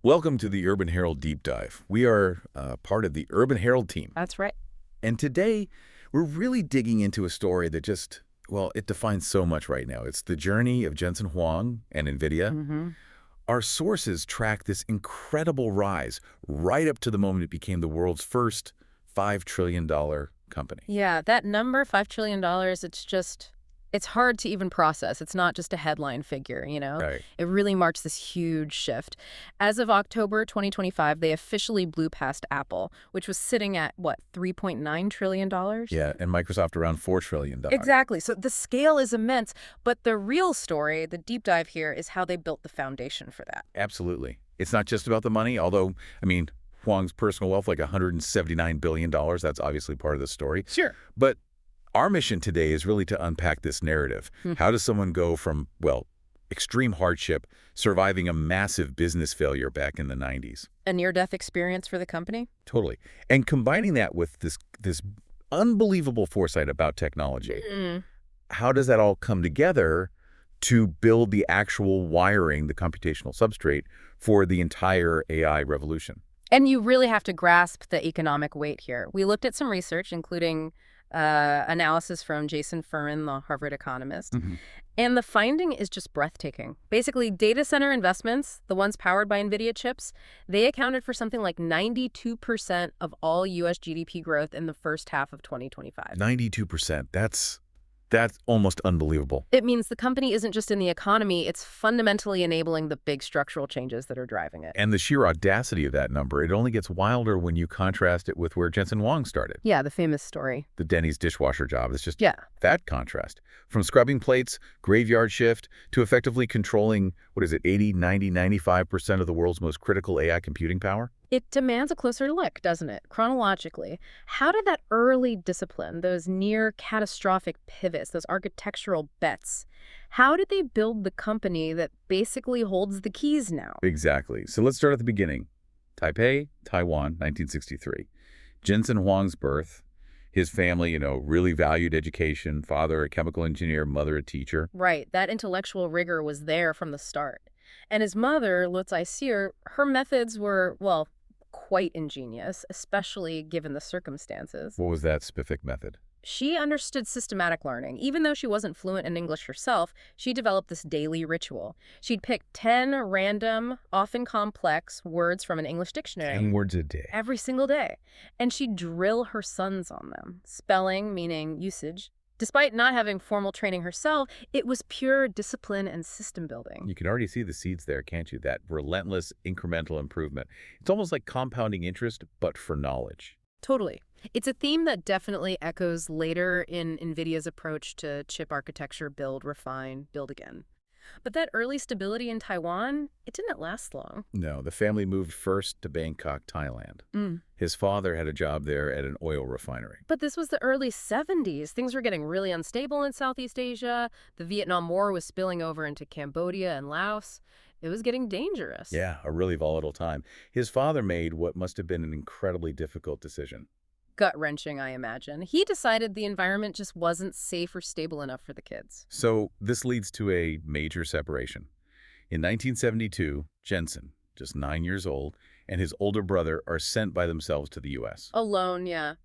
Welcome to the Urban Herald Deep Dive. We are part of the Urban Herald team. That's right. And today, we're really digging into a story that just, well, it defines so much right now. It's the journey of Jensen Huang and Nvidia. Our sources track this incredible rise right up to the moment it became the world's first $5 trillion company. Yeah, that number, $5 trillion, it's hard to even process. It's not just a headline figure, you know? Right. It really marks this huge shift. As of October 2025, they officially blew past Apple, which was sitting at, what, $3.9 trillion? Yeah, and Microsoft around $4 trillion. Exactly. So the scale is immense. But the real story, the deep dive here, is how they built the foundation for that. Absolutely. It's not just about the money, although, I mean, Huang's personal wealth, like $179 billion, that's obviously part of the story. Sure. But our mission today is really to unpack this narrative. How does someone go from, well, extreme hardship, surviving a massive business failure back in the 90s? A near-death experience for the company? Totally. And combining that with this unbelievable foresight about technology, how does that all come together to build the actual wiring, the computational substrate for the entire AI revolution? And you really have to grasp the economic weight here. We looked at some research, including analysis from Jensen Huang, the Harvard economist. And the finding is just breathtaking. Basically, data center investments, the ones powered by Nvidia chips, they accounted for something like 92% of all U.S. GDP growth in the first half of 2025. 92%. That's almost unbelievable. It means the company isn't just in the economy, it's fundamentally enabling the big structural changes that are driving it. And the sheer audacity of that number, it only gets wilder when you contrast it with where Jensen Huang started. Yeah, the famous story. The Denny's dishwasher job. It's just that contrast. From scrubbing plates, graveyard shift, to effectively controlling, 80, 90, 95% of the world's most critical AI computing power? It demands a closer look, doesn't it? Chronologically, how did that early discipline, those near catastrophic pivots, those architectural bets, how did they build the company that basically holds the keys now? Exactly. So let's start at the beginning. Taipei, Taiwan, 1963. Jensen Huang's birth. His family, really valued education. Father, a chemical engineer, mother, a teacher. Right. That intellectual rigor was there from the start. And his mother, Lutz Isir, her methods were, well, quite ingenious, especially given the circumstances. What was that specific method? She understood systematic learning. Even though she wasn't fluent in English herself, she developed this daily ritual. She'd pick 10 random, often complex, words from an English dictionary. 10 words a day. Every single day. And she'd drill her sons on them. Spelling, meaning usage. Despite not having formal training herself, it was pure discipline and system building. You can already see the seeds there, can't you? That relentless incremental improvement. It's almost like compounding interest, but for knowledge. Totally. It's a theme that definitely echoes later in Nvidia's approach to chip architecture: build, refine, build again. But that early stability in Taiwan, it didn't last long. No, the family moved first to Bangkok, Thailand. His father had a job there at an oil refinery. But this was the early 70s. Things were getting really unstable in Southeast Asia. The Vietnam War was spilling over into Cambodia and Laos. It was getting dangerous. Yeah, a really volatile time. His father made what must have been an incredibly difficult decision. Gut-wrenching, I imagine. He decided the environment just wasn't safe or stable enough for the kids. So this leads to a major separation. In 1972, Jensen, just 9 years old, and his older brother are sent by themselves to the U.S. Alone, yeah.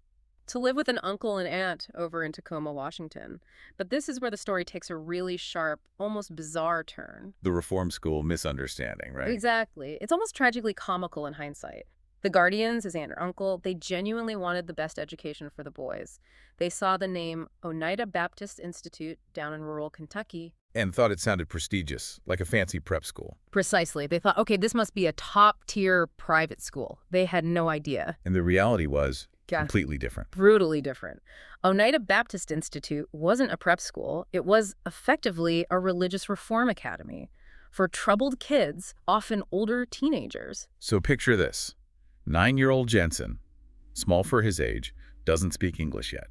To live with an uncle and aunt over in Tacoma, Washington. But this is where the story takes a really sharp, almost bizarre turn. The reform school misunderstanding, right? Exactly. It's almost tragically comical in hindsight. The guardians, his aunt or uncle, they genuinely wanted the best education for the boys. They saw the name Oneida Baptist Institute down in rural Kentucky. And thought it sounded prestigious, like a fancy prep school. Precisely. They thought, okay, this must be a top-tier private school. They had no idea. And the reality was completely different. Brutally different. Oneida Baptist Institute wasn't a prep school. It was effectively a religious reform academy for troubled kids, often older teenagers. So picture this. 9-year-old Jensen, small for his age, doesn't speak English yet.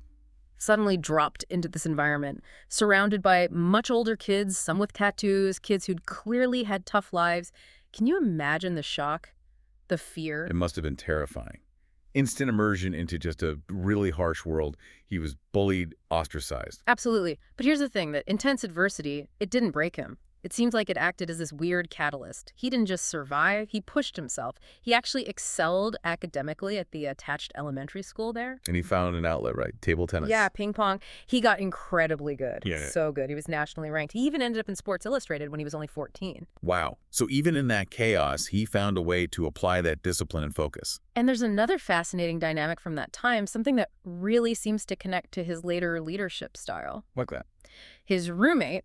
Suddenly dropped into this environment, surrounded by much older kids, some with tattoos, kids who'd clearly had tough lives. Can you imagine the shock, the fear? It must have been terrifying. Instant immersion into just a really harsh world. He was bullied, ostracized. Absolutely. But here's the thing, that intense adversity, it didn't break him. It seems like it acted as this weird catalyst. He didn't just survive, he pushed himself. He actually excelled academically at the attached elementary school there. And he found an outlet, right? Table tennis. Yeah, ping pong. He got incredibly good. Yeah. So good. He was nationally ranked. He even ended up in Sports Illustrated when he was only 14. Wow. So even in that chaos, he found a way to apply that discipline and focus. And there's another fascinating dynamic from that time, something that really seems to connect to his later leadership style. Like that. His roommate,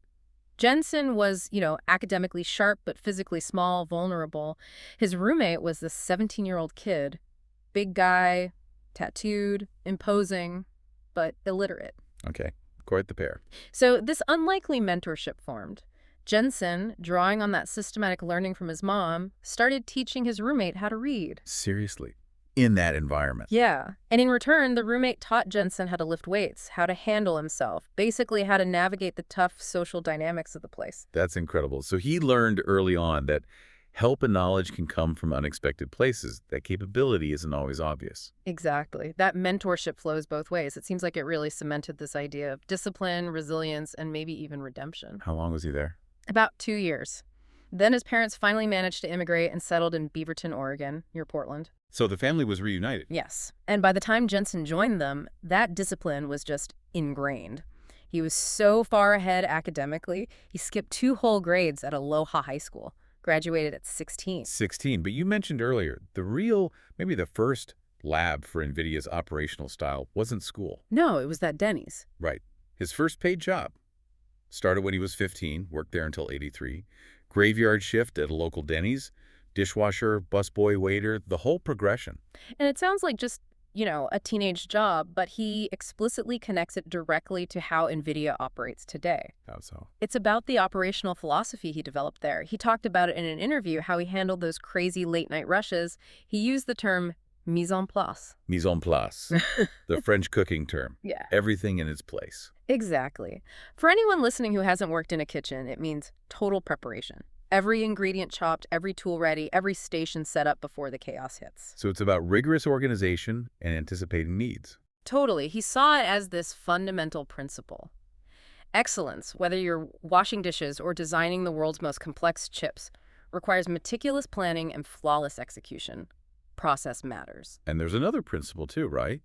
Jensen, was, academically sharp but physically small, vulnerable. His roommate was this 17-year-old kid, big guy, tattooed, imposing, but illiterate. Okay. Quite the pair. So this unlikely mentorship formed. Jensen, drawing on that systematic learning from his mom, started teaching his roommate how to read. Seriously. In that environment. Yeah. And in return, the roommate taught Jensen how to lift weights, how to handle himself, basically how to navigate the tough social dynamics of the place. That's incredible. So he learned early on that help and knowledge can come from unexpected places. That capability isn't always obvious. Exactly. That mentorship flows both ways. It seems like it really cemented this idea of discipline, resilience, and maybe even redemption. How long was he there? About 2 years. Then his parents finally managed to immigrate and settled in Beaverton, Oregon, near Portland. So the family was reunited. Yes. And by the time Jensen joined them, that discipline was just ingrained. He was so far ahead academically, he skipped 2 whole grades at Aloha High School, graduated at 16. 16. But you mentioned earlier, maybe the first lab for Nvidia's operational style wasn't school. No, it was that Denny's. Right. His first paid job started when he was 15, worked there until 83. Graveyard shift at a local Denny's, dishwasher, busboy, waiter, the whole progression. And it sounds like just, a teenage job, but he explicitly connects it directly to how Nvidia operates today. How so? It's about the operational philosophy he developed there. He talked about it in an interview, how he handled those crazy late-night rushes. He used the term mise en place. Mise en place, the French cooking term. Yeah. Everything in its place. Exactly. For anyone listening who hasn't worked in a kitchen, it means total preparation. Every ingredient chopped, every tool ready, every station set up before the chaos hits. So it's about rigorous organization and anticipating needs. Totally. He saw it as this fundamental principle. Excellence, whether you're washing dishes or designing the world's most complex chips, requires meticulous planning and flawless execution. Process matters. And there's another principle too, right?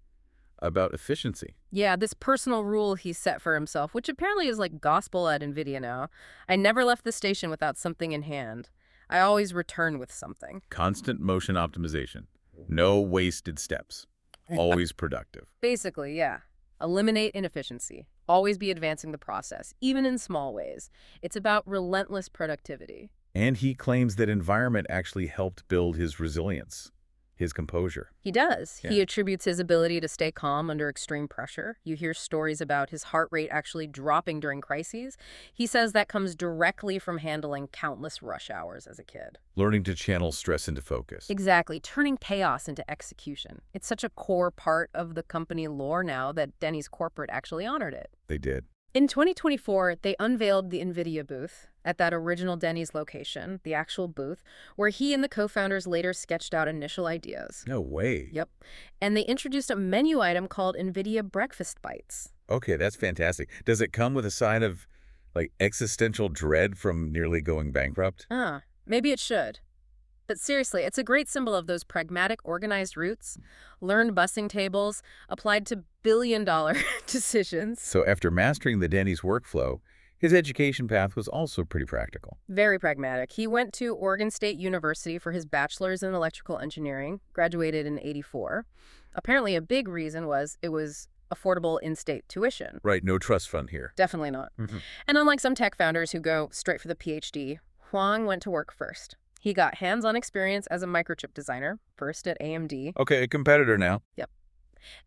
About efficiency. Yeah, this personal rule he set for himself, which apparently is like gospel at Nvidia now. I never left the station without something in hand. I always return with something. Constant motion optimization. No wasted steps. Always productive. Basically, yeah. Eliminate inefficiency. Always be advancing the process, even in small ways. It's about relentless productivity. And he claims that environment actually helped build his resilience, his composure. He does. Yeah. He attributes his ability to stay calm under extreme pressure. You hear stories about his heart rate actually dropping during crises. He says that comes directly from handling countless rush hours as a kid. Learning to channel stress into focus. Exactly. Turning chaos into execution. It's such a core part of the company lore now that Denny's corporate actually honored it. They did. In 2024, they unveiled the Nvidia booth at that original Denny's location, the actual booth, where he and the co-founders later sketched out initial ideas. No way. Yep. And they introduced a menu item called Nvidia Breakfast Bites. Okay, that's fantastic. Does it come with a sign of, existential dread from nearly going bankrupt? Maybe it should. But seriously, it's a great symbol of those pragmatic, organized roots, learned bussing tables, applied to billion-dollar decisions. So after mastering the Denny's workflow, his education path was also pretty practical. Very pragmatic. He went to Oregon State University for his bachelor's in electrical engineering, graduated in '84. Apparently a big reason was it was affordable in-state tuition. Right, no trust fund here. Definitely not. And unlike some tech founders who go straight for the PhD, Huang went to work first. He got hands-on experience as a microchip designer, first at AMD. Okay, a competitor now. Yep.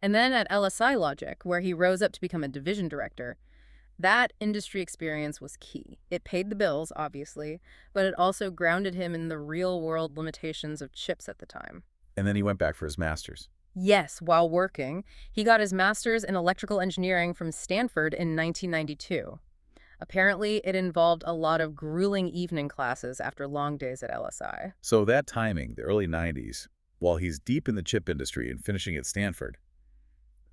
And then at LSI Logic, where he rose up to become a division director. That industry experience was key. It paid the bills, obviously, but it also grounded him in the real-world limitations of chips at the time. And then he went back for his master's. Yes, while working, he got his master's in electrical engineering from Stanford in 1992. Apparently, it involved a lot of grueling evening classes after long days at LSI. So that timing, the early 90s, while he's deep in the chip industry and finishing at Stanford,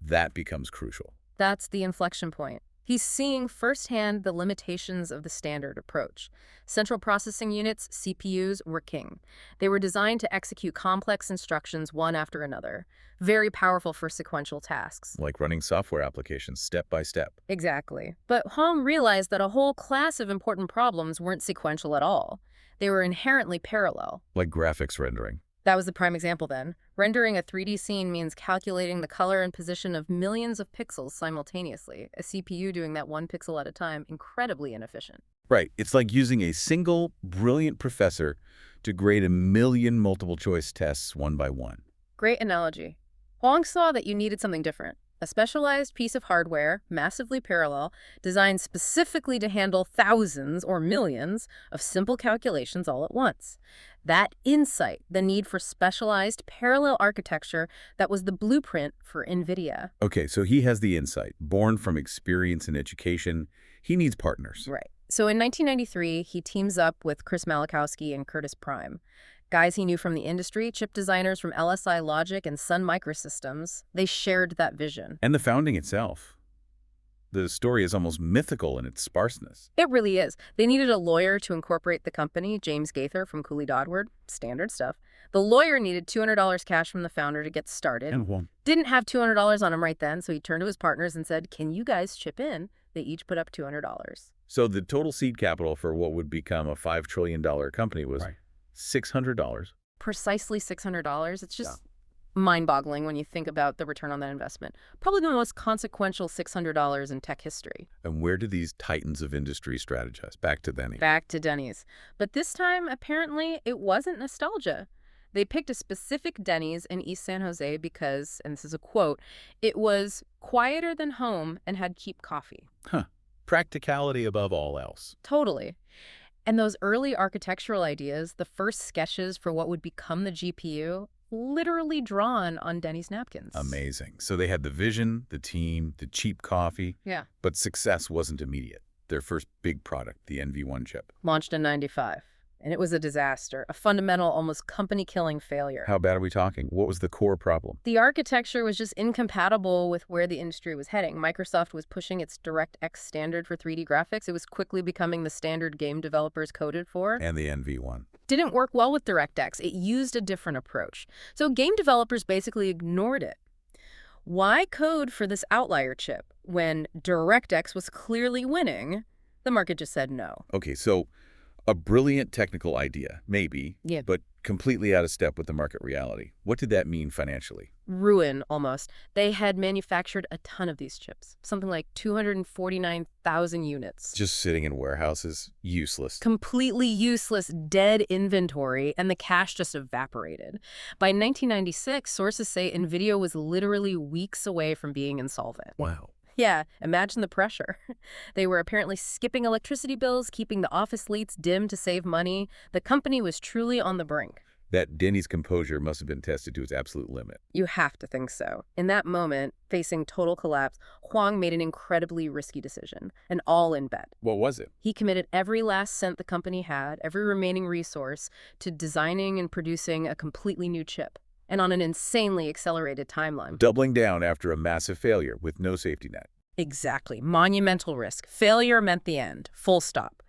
that becomes crucial. That's the inflection point. He's seeing firsthand the limitations of the standard approach. Central processing units, CPUs, were king. They were designed to execute complex instructions one after another, very powerful for sequential tasks. Like running software applications step by step. Exactly. But Huang realized that a whole class of important problems weren't sequential at all. They were inherently parallel. Like graphics rendering. That was the prime example then. Rendering a 3D scene means calculating the color and position of millions of pixels simultaneously. A CPU doing that one pixel at a time, incredibly inefficient. Right. It's like using a single, brilliant professor to grade a million multiple-choice tests one by one. Great analogy. Huang saw that you needed something different. A specialized piece of hardware, massively parallel, designed specifically to handle thousands or millions of simple calculations all at once. That insight, the need for specialized parallel architecture, that was the blueprint for Nvidia. Okay, so he has the insight, born from experience and education. He needs partners. Right. So in 1993, he teams up with Chris Malachowski and Curtis Prime. Guys he knew from the industry, chip designers from LSI Logic and Sun Microsystems. They shared that vision. And the founding itself. The story is almost mythical in its sparseness. It really is. They needed a lawyer to incorporate the company, James Gaither from Cooley Dodward. Standard stuff. The lawyer needed $200 cash from the founder to get started. And one. Didn't have $200 on him right then, so he turned to his partners and said, "Can you guys chip in?" They each put up $200. So the total seed capital for what would become a $5 trillion company was $600. Precisely $600. It's just mind-boggling when you think about the return on that investment. Probably the most consequential $600 in tech history. And where do these titans of industry strategize? Back to Denny. Back to Denny's. But this time, apparently, it wasn't nostalgia. They picked a specific Denny's in East San Jose because, and this is a quote, "it was quieter than home and had cheap coffee." Huh. Practicality above all else. Totally. And those early architectural ideas, the first sketches for what would become the GPU, literally drawn on Denny's napkins. Amazing. So they had the vision, the team, the cheap coffee. Yeah. But success wasn't immediate. Their first big product, the NV1 chip. Launched in '95. And it was a disaster, a fundamental, almost company-killing failure. How bad are we talking? What was the core problem? The architecture was just incompatible with where the industry was heading. Microsoft was pushing its DirectX standard for 3D graphics. It was quickly becoming the standard game developers coded for. And the NV1. Didn't work well with DirectX. It used a different approach. So game developers basically ignored it. Why code for this outlier chip when DirectX was clearly winning? The market just said no. Okay, so a brilliant technical idea, maybe, Yeah. but completely out of step with the market reality. What did that mean financially? Ruin, almost. They had manufactured a ton of these chips, something like 249,000 units. Just sitting in warehouses, useless. Completely useless, dead inventory, and the cash just evaporated. By 1996, sources say Nvidia was literally weeks away from being insolvent. Wow. Yeah, imagine the pressure. They were apparently skipping electricity bills, keeping the office lights dim to save money. The company was truly on the brink. That Denny's composure must have been tested to its absolute limit. You have to think so. In that moment, facing total collapse, Huang made an incredibly risky decision, an all-in bet. What was it? He committed every last cent the company had, every remaining resource, to designing and producing a completely new chip, and on an insanely accelerated timeline. Doubling down after a massive failure with no safety net. Exactly. Monumental risk. Failure meant the end. Full stop.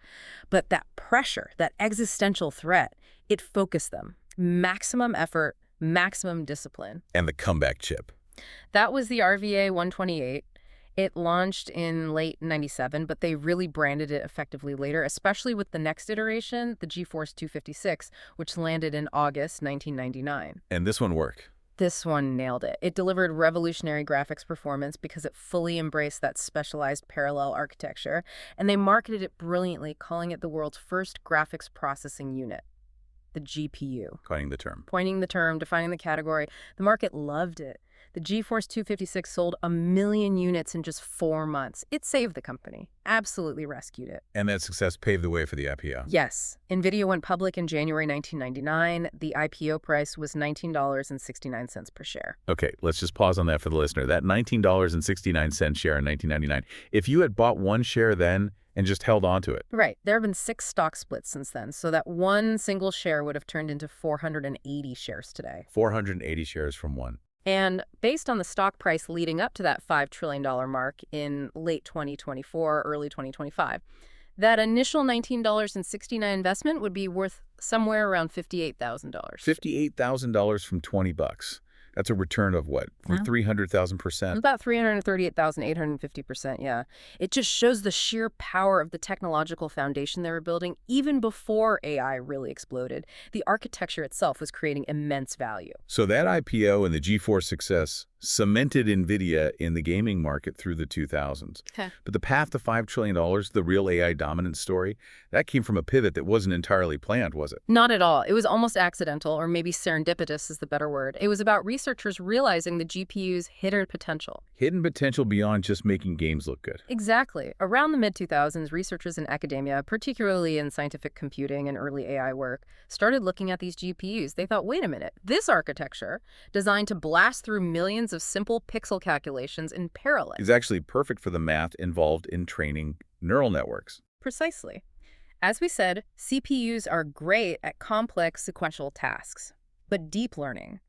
But that pressure, that existential threat, it focused them. Maximum effort, maximum discipline. And the comeback chip. That was the RVA 128. It launched in late '97, but they really branded it effectively later, especially with the next iteration, the GeForce 256, which landed in August 1999. And this one worked. This one nailed it. It delivered revolutionary graphics performance because it fully embraced that specialized parallel architecture, and they marketed it brilliantly, calling it the world's first graphics processing unit, the GPU. Coining the term. Pointing the term, defining the category. The market loved it. The GeForce 256 sold 1 million units in just 4 months. It saved the company. Absolutely rescued it. And that success paved the way for the IPO. Yes. Nvidia went public in January 1999. The IPO price was $19.69 per share. Okay, let's just pause on that for the listener. That $19.69 share in 1999. If you had bought one share then and just held on to it. Right. There have been 6 stock splits since then, so that one single share would have turned into 480 shares today. 480 shares from one. And based on the stock price leading up to that $5 trillion mark in late 2024, early 2025, that initial $19.69 investment would be worth somewhere around $58,000. $58,000 from 20 bucks. That's a return of what? From 300,000%? About 338,850%, yeah. It just shows the sheer power of the technological foundation they were building even before AI really exploded. The architecture itself was creating immense value. So that IPO and the G4 success cemented Nvidia in the gaming market through the 2000s. But the path to $5 trillion, the real AI dominance story, that came from a pivot that wasn't entirely planned, was it? Not at all. It was almost accidental, or maybe serendipitous is the better word. It was about researchers realizing the GPU's hidden potential. Hidden potential beyond just making games look good. Exactly. Around the mid-2000s, researchers in academia, particularly in scientific computing and early AI work, started looking at these GPUs. They thought, wait a minute, this architecture, designed to blast through millions of simple pixel calculations in parallel, Is actually perfect for the math involved in training neural networks. Precisely. As we said, CPUs are great at complex sequential tasks. But deep learning,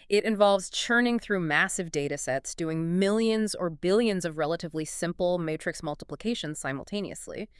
it involves churning through massive data sets, doing millions or billions of relatively simple matrix multiplications simultaneously.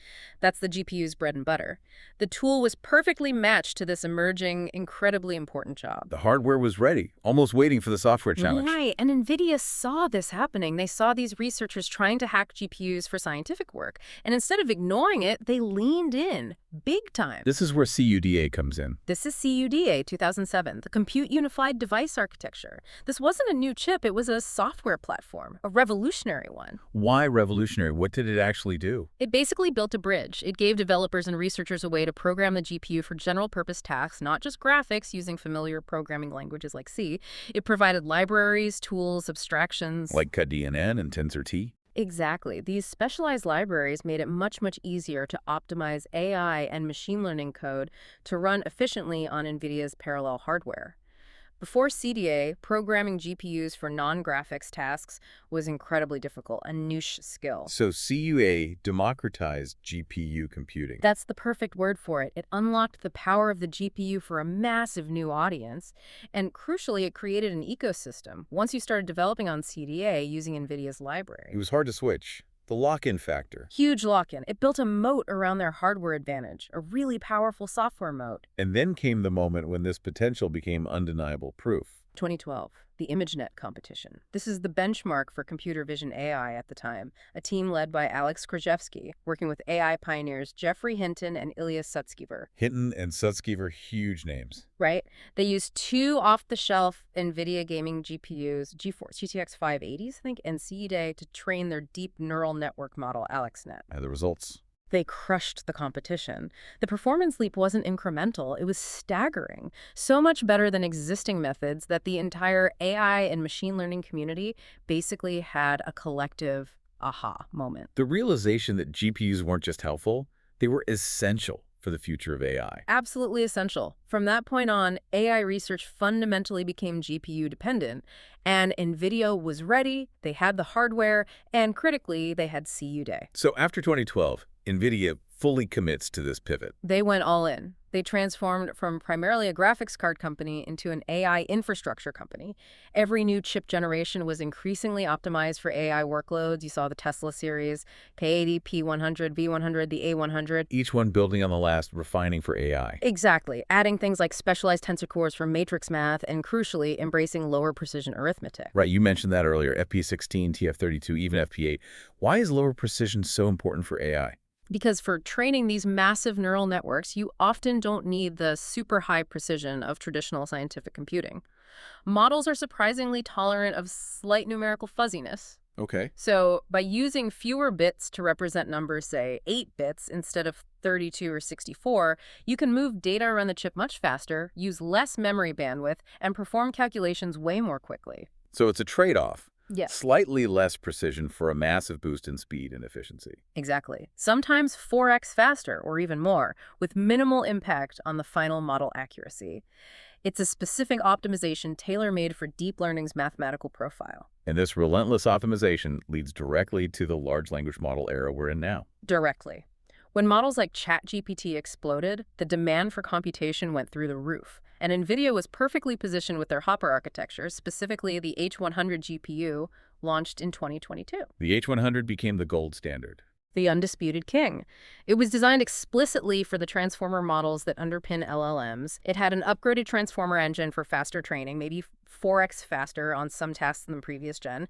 That's the GPU's bread and butter. The tool was perfectly matched to this emerging, incredibly important job. The hardware was ready, almost waiting for the software challenge. Right, and Nvidia saw this happening. They saw these researchers trying to hack GPUs for scientific work, and instead of ignoring it, they leaned in, big time. This is where CUDA comes in. This is CUDA 2007, the Compute Unified Device Architecture. This wasn't a new chip, it was a software platform, a revolutionary one. Why revolutionary? What did it actually do? It basically built a bridge. It gave developers and researchers a way to program the GPU for general-purpose tasks, not just graphics using familiar programming languages like C. It provided libraries, tools, abstractions. Like cuDNN and TensorT? Exactly. These specialized libraries made it much, much easier to optimize AI and machine learning code to run efficiently on NVIDIA's parallel hardware. Before CDA, programming GPUs for non-graphics tasks was incredibly difficult, a niche skill. So CUA democratized GPU computing. That's the perfect word for it. It unlocked the power of the GPU for a massive new audience, and crucially, it created an ecosystem. Once you started developing on CDA using NVIDIA's library. It was hard to switch. The lock-in factor. Huge lock-in. It built a moat around their hardware advantage, a really powerful software moat. And then came the moment when this potential became undeniable proof. 2012, the ImageNet competition. This is the benchmark for computer vision AI at the time, a team led by Alex Krzyzewski, working with AI pioneers Geoffrey Hinton and Ilya Sutskever. Hinton and Sutskever, huge names. Right? They used two off-the-shelf NVIDIA gaming GPUs, GeForce GTX 580s, I think, and CUDA to train their deep neural network model, AlexNet. And the results? They crushed the competition. The performance leap wasn't incremental, it was staggering. So much better than existing methods that the entire AI and machine learning community basically had a collective aha moment. The realization that GPUs weren't just helpful, they were essential for the future of AI. Absolutely essential. From that point on, AI research fundamentally became GPU dependent, and NVIDIA was ready, they had the hardware, and critically, they had CUDA. So after 2012, NVIDIA fully commits to this pivot. They went all in. They transformed from primarily a graphics card company into an AI infrastructure company. Every new chip generation was increasingly optimized for AI workloads. You saw the Tesla series, K80, P100, V100, the A100. Each one building on the last, refining for AI. Exactly. Adding things like specialized tensor cores for matrix math and, crucially, embracing lower precision arithmetic. Right, you mentioned that earlier, FP16, TF32, even FP8. Why is lower precision so important for AI? Because for training these massive neural networks, you often don't need the super high precision of traditional scientific computing. Models are surprisingly tolerant of slight numerical fuzziness. Okay. So by using fewer bits to represent numbers, say 8 bits instead of 32 or 64, you can move data around the chip much faster, use less memory bandwidth, and perform calculations way more quickly. So it's a trade-off. Yes. Slightly less precision for a massive boost in speed and efficiency. Exactly. Sometimes 4x faster or even more, with minimal impact on the final model accuracy. It's a specific optimization tailor-made for deep learning's mathematical profile. And this relentless optimization leads directly to the large language model era we're in now. Directly. When models like ChatGPT exploded, the demand for computation went through the roof. And Nvidia was perfectly positioned with their Hopper architecture, specifically the H100 GPU, launched in 2022. The H100 became the gold standard. The undisputed king. It was designed explicitly for the transformer models that underpin LLMs. It had an upgraded transformer engine for faster training, maybe 4x faster on some tasks than the previous gen,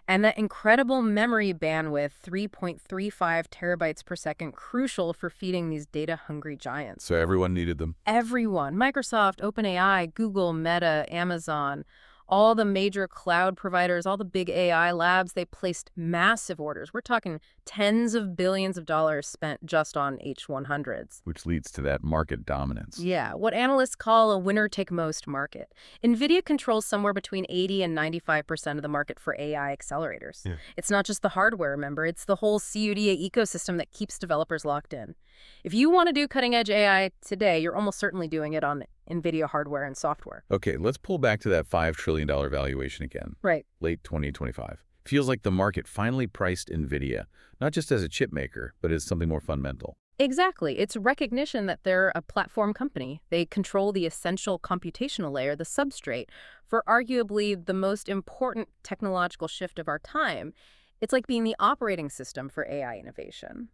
and that incredible memory bandwidth, 3.35 terabytes per second, crucial for feeding these data-hungry giants. So everyone needed them. Everyone, Microsoft, OpenAI, Google, Meta, Amazon, all the major cloud providers, all the big AI labs, they placed massive orders. We're talking tens of billions of dollars spent just on H100s. Which leads to that market dominance. Yeah, what analysts call a winner-take-most market. Nvidia controls somewhere between 80 and 95% of the market for AI accelerators. Yeah. It's not just the hardware, remember, it's the whole CUDA ecosystem that keeps developers locked in. If you want to do cutting-edge AI today, you're almost certainly doing it on Nvidia hardware and software. Okay, let's pull back to that $5 trillion valuation again. Right. Late 2025. Feels like the market finally priced Nvidia, not just as a chip maker, but as something more fundamental. Exactly. It's recognition that they're a platform company. They control the essential computational layer, the substrate, for arguably the most important technological shift of our time. It's like being the operating system for AI innovation.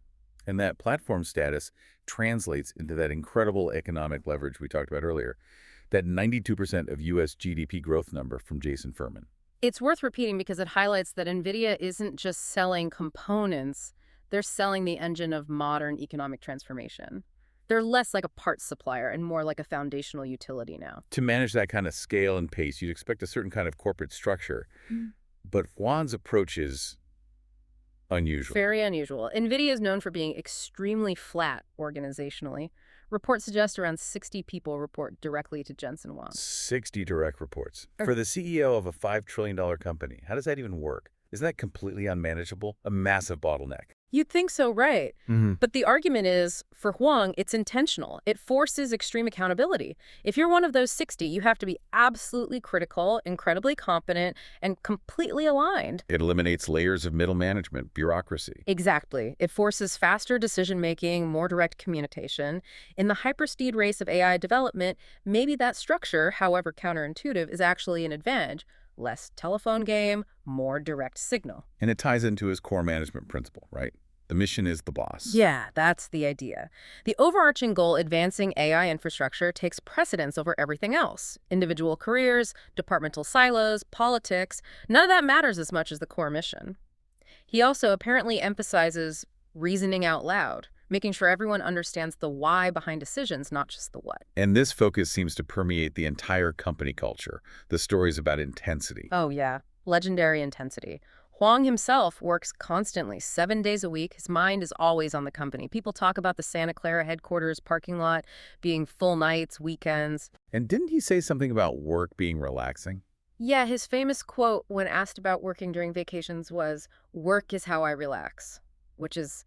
And that platform status translates into that incredible economic leverage we talked about earlier, that 92% of U.S. GDP growth number from Jason Furman. It's worth repeating because it highlights that Nvidia isn't just selling components, they're selling the engine of modern economic transformation. They're less like a parts supplier and more like a foundational utility now. To manage that kind of scale and pace, you'd expect a certain kind of corporate structure. But Huang's approach is unusual. Very unusual. Nvidia is known for being extremely flat organizationally. Reports suggest around 60 people report directly to Jensen Huang. 60 direct reports. For the CEO of a $5 trillion company, how does that even work? Isn't that completely unmanageable? A massive bottleneck. You'd think so, right? But the argument is, for Huang, it's intentional. It forces extreme accountability. If you're one of those 60, you have to be absolutely critical, incredibly competent, and completely aligned. It eliminates layers of middle management, bureaucracy. Exactly. It forces faster decision-making, more direct communication. In the hyperspeed race of AI development, maybe that structure, however counterintuitive, is actually an advantage. Less telephone game, more direct signal. And it ties into his core management principle, right? The mission is the boss. Yeah, that's the idea. The overarching goal, advancing AI infrastructure, takes precedence over everything else. Individual careers, departmental silos, politics, none of that matters as much as the core mission. He also apparently emphasizes reasoning out loud, making sure everyone understands the why behind decisions, not just the what. And this focus seems to permeate the entire company culture, the stories about intensity. Oh yeah, legendary intensity. Huang himself works constantly, 7 days a week. His mind is always on the company. People talk about the Santa Clara headquarters parking lot being full nights, weekends. And didn't he say something about work being relaxing? Yeah, his famous quote when asked about working during vacations was, "Work is how I relax," which is,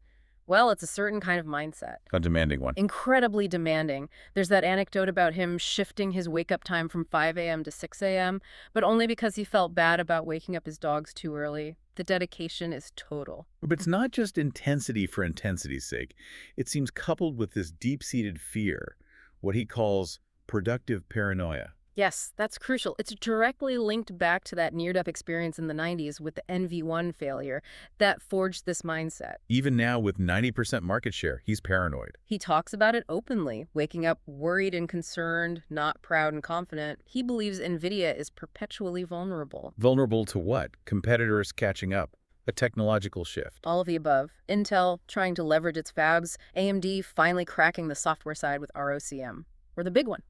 well, it's a certain kind of mindset. A demanding one. Incredibly demanding. There's that anecdote about him shifting his wake-up time from 5 a.m. to 6 a.m., but only because he felt bad about waking up his dogs too early. The dedication is total. But it's not just intensity for intensity's sake. It seems coupled with this deep-seated fear, what he calls productive paranoia. Yes, that's crucial. It's directly linked back to that near-death experience in the 90s with the NV1 failure that forged this mindset. Even now, with 90% market share, he's paranoid. He talks about it openly, waking up worried and concerned, not proud and confident. He believes Nvidia is perpetually vulnerable. Vulnerable to what? Competitors catching up. A technological shift. All of the above. Intel trying to leverage its fabs, AMD finally cracking the software side with ROCm. Or the big one.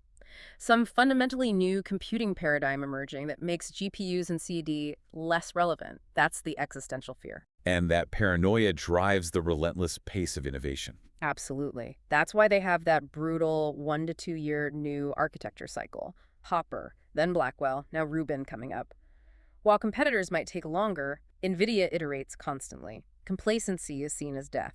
Some fundamentally new computing paradigm emerging that makes GPUs and CD less relevant. That's the existential fear. And that paranoia drives the relentless pace of innovation. Absolutely. That's why they have that brutal 1 to 2 year new architecture cycle. Hopper, then Blackwell, now Rubin coming up. While competitors might take longer, Nvidia iterates constantly. Complacency is seen as death.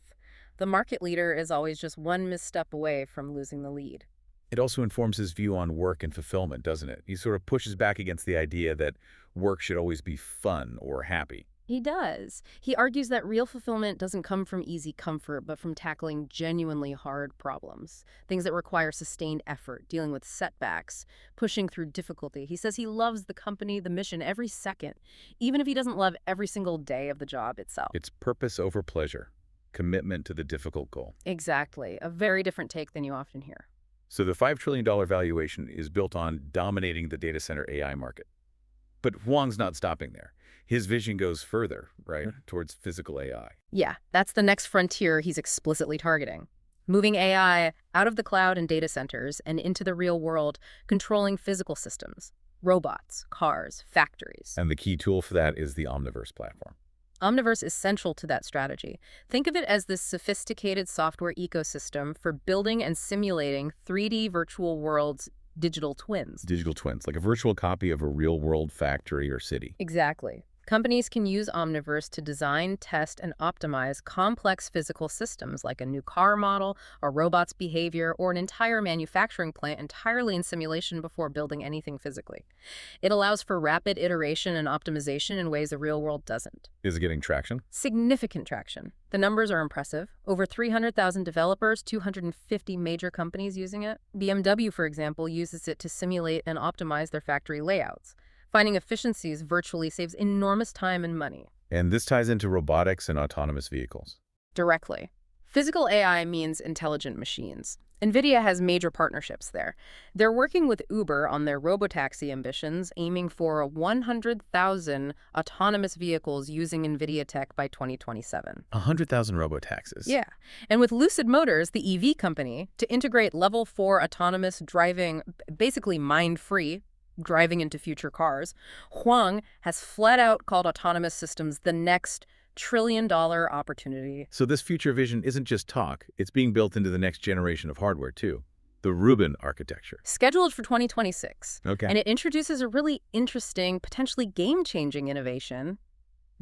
The market leader is always just one misstep away from losing the lead. It also informs his view on work and fulfillment, doesn't it? He sort of pushes back against the idea that work should always be fun or happy. He does. He argues that real fulfillment doesn't come from easy comfort, but from tackling genuinely hard problems, things that require sustained effort, dealing with setbacks, pushing through difficulty. He says he loves the company, the mission, every second, even if he doesn't love every single day of the job itself. It's purpose over pleasure, commitment to the difficult goal. Exactly. A very different take than you often hear. So the $5 trillion valuation is built on dominating the data center AI market. But Huang's not stopping there. His vision goes further, right, towards physical AI. Yeah, that's the next frontier he's explicitly targeting. Moving AI out of the cloud and data centers and into the real world, controlling physical systems, robots, cars, factories. And the key tool for that is the Omniverse platform. Omniverse is central to that strategy. Think of it as this sophisticated software ecosystem for building and simulating 3D virtual worlds, digital twins. Digital twins, like a virtual copy of a real-world factory or city. Exactly. Companies can use Omniverse to design, test, and optimize complex physical systems like a new car model, a robot's behavior, or an entire manufacturing plant entirely in simulation before building anything physically. It allows for rapid iteration and optimization in ways the real world doesn't. Is it getting traction? Significant traction. The numbers are impressive. Over 300,000 developers, 250 major companies using it. BMW, for example, uses it to simulate and optimize their factory layouts. Finding efficiencies virtually saves enormous time and money. And this ties into robotics and autonomous vehicles. Directly. Physical AI means intelligent machines. Nvidia has major partnerships there. They're working with Uber on their robotaxi ambitions, aiming for 100,000 autonomous vehicles using Nvidia tech by 2027. 100,000 robotaxis. Yeah. And with Lucid Motors, the EV company, to integrate level 4 autonomous driving, basically mind-free, driving into future cars, Huang has flat out called autonomous systems the next trillion-dollar opportunity. So this future vision isn't just talk, it's being built into the next generation of hardware too. The Rubin architecture. Scheduled for 2026. Okay. And it introduces a really interesting, potentially game-changing innovation,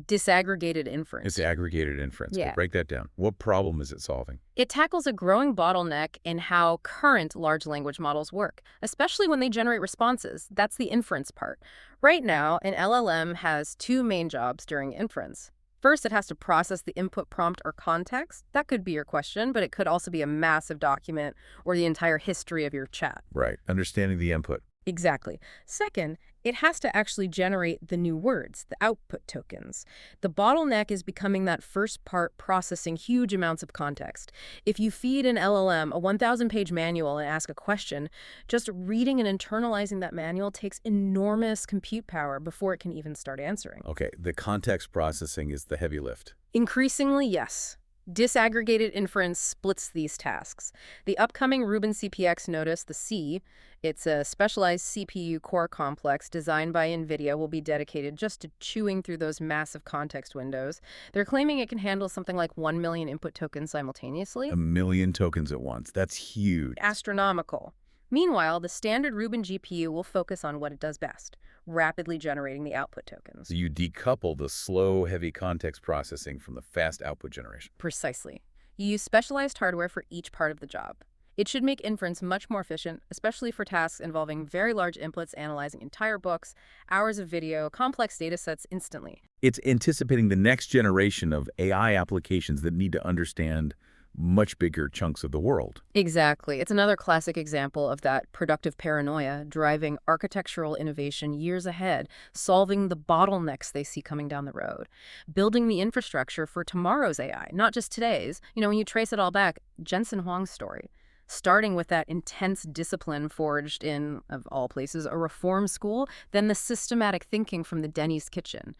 disaggregated inference. It's aggregated inference. Yeah. Okay, break that down. What problem is it solving? It tackles a growing bottleneck in how current large language models work, especially when they generate responses. That's the inference part. Right now, an LLM has two main jobs during inference. First, it has to process the input prompt or context. That could be your question, but it could also be a massive document or the entire history of your chat. Right. Understanding the input. Exactly. Second, it has to actually generate the new words, the output tokens. The bottleneck is becoming that first part processing huge amounts of context. If you feed an LLM a 1,000-page manual and ask a question, just reading and internalizing that manual takes enormous compute power before it can even start answering. Okay, the context processing is the heavy lift. Increasingly, yes. Disaggregated inference splits these tasks. The upcoming Rubin CPX notice, the C, it's a specialized CPU core complex designed by Nvidia, will be dedicated just to chewing through those massive context windows. They're claiming it can handle something like 1 million input tokens simultaneously. 1 million tokens at once. That's huge. Astronomical. Meanwhile, the standard Rubin GPU will focus on what it does best, rapidly generating the output tokens. So you decouple the slow, heavy context processing from the fast output generation. Precisely. You use specialized hardware for each part of the job. It should make inference much more efficient, especially for tasks involving very large inputs, analyzing entire books, hours of video, complex data sets instantly. It's anticipating the next generation of AI applications that need to understand much bigger chunks of the world. Exactly. It's another classic example of that productive paranoia driving architectural innovation years ahead, solving the bottlenecks they see coming down the road, building the infrastructure for tomorrow's AI, not just today's. You know, when you trace it all back, Jensen Huang's story, starting with that intense discipline forged in, of all places, a reform school, then the systematic thinking from the Denny's kitchen.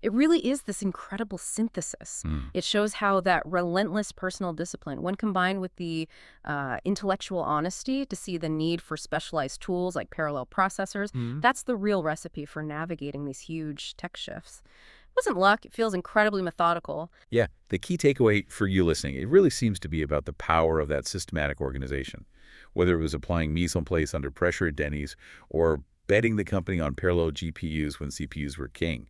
It really is this incredible synthesis. It shows how that relentless personal discipline, when combined with the intellectual honesty to see the need for specialized tools like parallel processors, that's the real recipe for navigating these huge tech shifts. It wasn't luck. It feels incredibly methodical. Yeah, the key takeaway for you listening, it really seems to be about the power of that systematic organization. Whether it was applying mise en place under pressure at Denny's or betting the company on parallel GPUs when CPUs were king.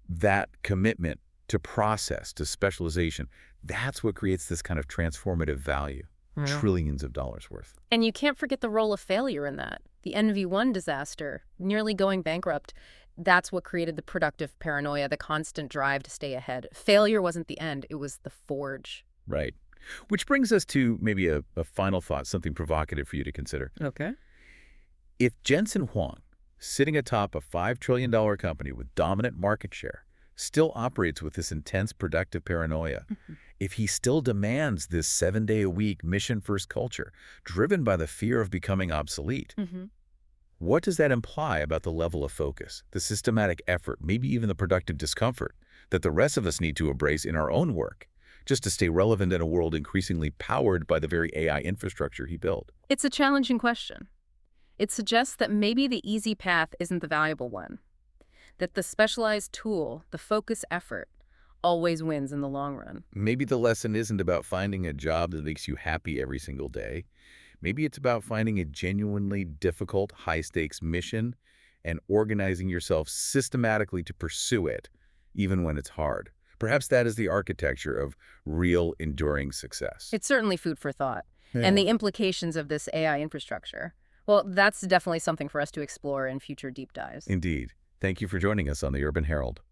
That commitment to process, to specialization, that's what creates this kind of transformative value, trillions of dollars worth. And you can't forget the role of failure in that. The NV1 disaster, nearly going bankrupt, That's what created the productive paranoia, the constant drive to stay ahead. Failure wasn't the end, it was the forge. Right. Which brings us to maybe a final thought, something provocative for you to consider. Okay. If Jensen Huang, sitting atop a $5 trillion company with dominant market share, still operates with this intense productive paranoia, if he still demands this 7-day-a-week mission-first culture driven by the fear of becoming obsolete, what does that imply about the level of focus, the systematic effort, maybe even the productive discomfort that the rest of us need to embrace in our own work, just to stay relevant in a world increasingly powered by the very AI infrastructure he built? It's a challenging question. It suggests that maybe the easy path isn't the valuable one, that the specialized tool, the focus effort, always wins in the long run. Maybe the lesson isn't about finding a job that makes you happy every single day. Maybe it's about finding a genuinely difficult, high-stakes mission and organizing yourself systematically to pursue it, even when it's hard. Perhaps that is the architecture of real, enduring success. It's certainly food for thought. Yeah. And the implications of this AI infrastructure, well, that's definitely something for us to explore in future deep dives. Indeed. Thank you for joining us on the Urban Herald.